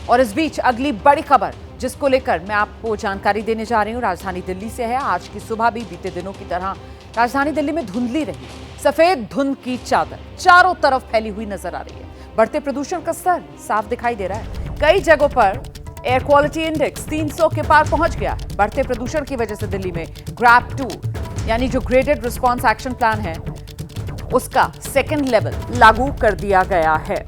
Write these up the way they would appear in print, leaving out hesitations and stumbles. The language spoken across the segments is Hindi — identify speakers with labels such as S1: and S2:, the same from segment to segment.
S1: और इस बीच अगली बड़ी खबर जिसको लेकर मैं आपको जानकारी देने जा रही हूं, राजधानी दिल्ली से है। आज की सुबह भी बीते दिनों की तरह राजधानी दिल्ली में धुंधली रही। सफेद धुंध की चादर चारों तरफ फैली हुई नजर आ रही है। बढ़ते प्रदूषण का स्तर साफ दिखाई दे रहा है। कई जगहों पर एयर क्वालिटी इंडेक्स 300 के पार पहुंच गया है। बढ़ते प्रदूषण की वजह से दिल्ली में ग्रैप 2 यानी जो ग्रेडेड रिस्पॉन्स एक्शन प्लान है उसका सेकेंड लेवल लागू कर दिया गया है।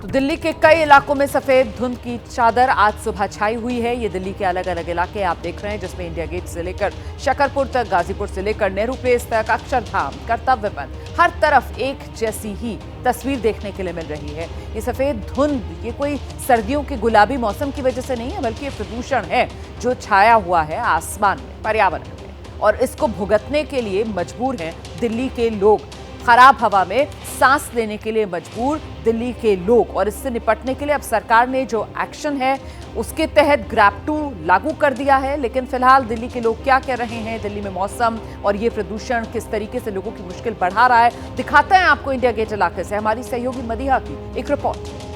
S1: दिल्ली के कई इलाकों में सफेद धुंध की चादर आज सुबह छाई हुई है। ये दिल्ली के अलग अलग इलाके आप देख रहे हैं, जिसमें इंडिया गेट से लेकर शकरपुर तक, गाजीपुर से लेकर नेहरू प्लेस तक, अक्षरधाम, कर्तव्य पथ, हर तरफ एक जैसी ही तस्वीर देखने के लिए मिल रही है। ये सफेद धुंध ये कोई सर्दियों के गुलाबी मौसम की वजह से नहीं है, बल्कि ये प्रदूषण है जो छाया हुआ है आसमान में, पर्यावरण में, और इसको भुगतने के लिए मजबूर हैं दिल्ली के लोग। खराब हवा में सांस लेने के लिए मजबूर दिल्ली के लोग, और इससे निपटने के लिए अब सरकार ने जो एक्शन है उसके तहत ग्रैप 2 लागू कर दिया है। लेकिन फिलहाल दिल्ली के लोग क्या कह रहे हैं, दिल्ली में मौसम और ये प्रदूषण किस तरीके से लोगों की मुश्किल बढ़ा रहा है, दिखाते हैं आपको इंडिया गेट इलाके से हमारी सहयोगी मदीहा की एक रिपोर्ट।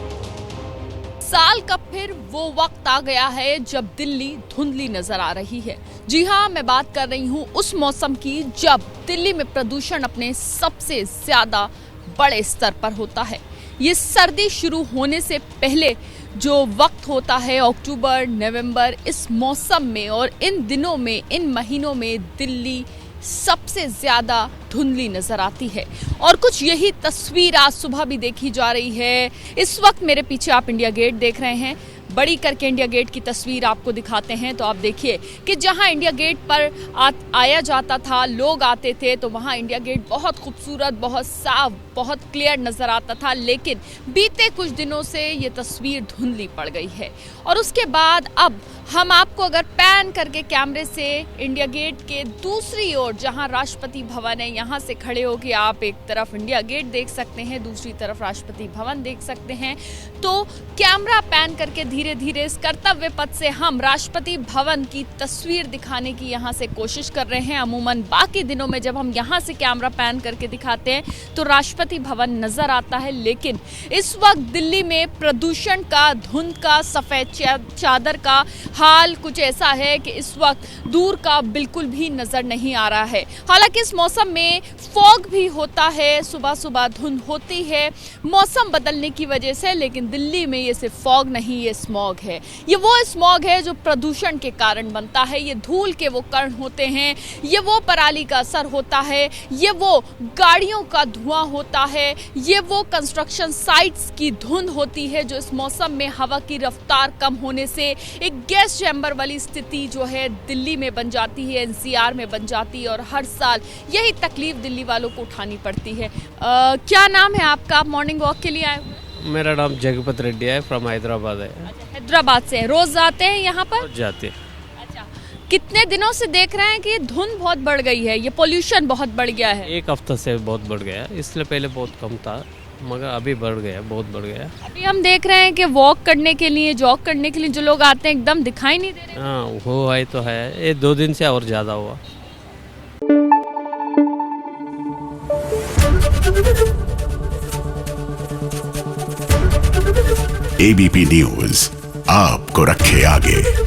S2: साल का फिर वो वक्त आ गया है जब दिल्ली धुंधली नजर आ रही है। जी हाँ, मैं बात कर रही हूँ उस मौसम की जब दिल्ली में प्रदूषण अपने सबसे ज्यादा बड़े स्तर पर होता है। ये सर्दी शुरू होने से पहले जो वक्त होता है, अक्टूबर, नवंबर, इस मौसम में और इन दिनों में, इन महीनों में दिल्ली सबसे ज्यादा धुंधली नजर आती है। और कुछ यही तस्वीर आज सुबह भी देखी जा रही है। इस वक्त मेरे पीछे आप इंडिया गेट देख रहे हैं। बड़ी करके इंडिया गेट की तस्वीर आपको दिखाते हैं तो आप देखिए कि जहां इंडिया गेट पर आया जाता था, लोग आते थे, तो वहां इंडिया गेट बहुत खूबसूरत, बहुत साफ, बहुत क्लियर नजर आता था। लेकिन बीते कुछ दिनों से ये तस्वीर धुंधली पड़ गई है। और उसके बाद अब हम आपको अगर पैन करके कैमरे से इंडिया गेट के दूसरी ओर जहां राष्ट्रपति भवन है, यहाँ से खड़े होकर आप एक तरफ इंडिया गेट देख सकते हैं, दूसरी तरफ राष्ट्रपति भवन देख सकते हैं। तो कैमरा पैन करके धीरे धीरे इस कर्तव्य पथ से हम राष्ट्रपति भवन की तस्वीर दिखाने की यहाँ से कोशिश कर रहे हैं। अमूमन बाकी दिनों में जब हम यहाँ से कैमरा पैन करके दिखाते हैं तो राष्ट्रपति भवन नजर आता है, लेकिन इस वक्त दिल्ली में प्रदूषण का, धुंध का, सफेद चादर का हाल कुछ ऐसा है कि इस वक्त दूर का बिल्कुल भी नजर नहीं आ रहा है। हालांकि इस मौसम में फॉग भी होता है, सुबह सुबह धुंध होती है मौसम बदलने की वजह से, लेकिन दिल्ली में ये सिर्फ फॉग नहीं, ये स्मॉग है। ये वो स्मॉग है जो प्रदूषण के कारण बनता है। ये धूल के वो कण होते हैं, ये वो पराली का असर होता है, ये वो गाड़ियों का धुआं होता है, ये वो कंस्ट्रक्शन साइट्स की धुंध होती है जो इस मौसम में हवा की रफ्तार कम होने से एक गैस चैम्बर वाली स्थिति जो है दिल्ली में बन जाती है, एनसीआर में बन जाती है, और हर साल यही तकलीफ दिल्ली वालों को उठानी पड़ती है। क्या नाम है आपका? आप मॉर्निंग वॉक के लिए आए हुए?
S3: मेरा नाम जगपत रेड्डी है, फ्रॉम हैदराबाद है।
S2: अच्छा, हैदराबाद से। रोज आते हैं यहाँ पर?
S3: जाते।
S2: अच्छा, कितने दिनों से देख रहे हैं कि धुंध बहुत बढ़ गई है, ये पोल्यूशन बहुत बढ़ गया है?
S3: एक हफ्ता से बहुत बढ़ गया, इसलिए पहले बहुत कम था, मगर अभी बढ़ गया, बहुत बढ़ गया।
S2: अभी हम देख रहे हैं कि वॉक करने के लिए, जॉग करने के लिए जो लोग आते हैं एकदम दिखाई नहीं दे रहे।
S3: हाँ, वो है तो है, ये 2 दिन से और ज़्यादा हुआ।
S4: एबीपी न्यूज़ आपको रखे आगे।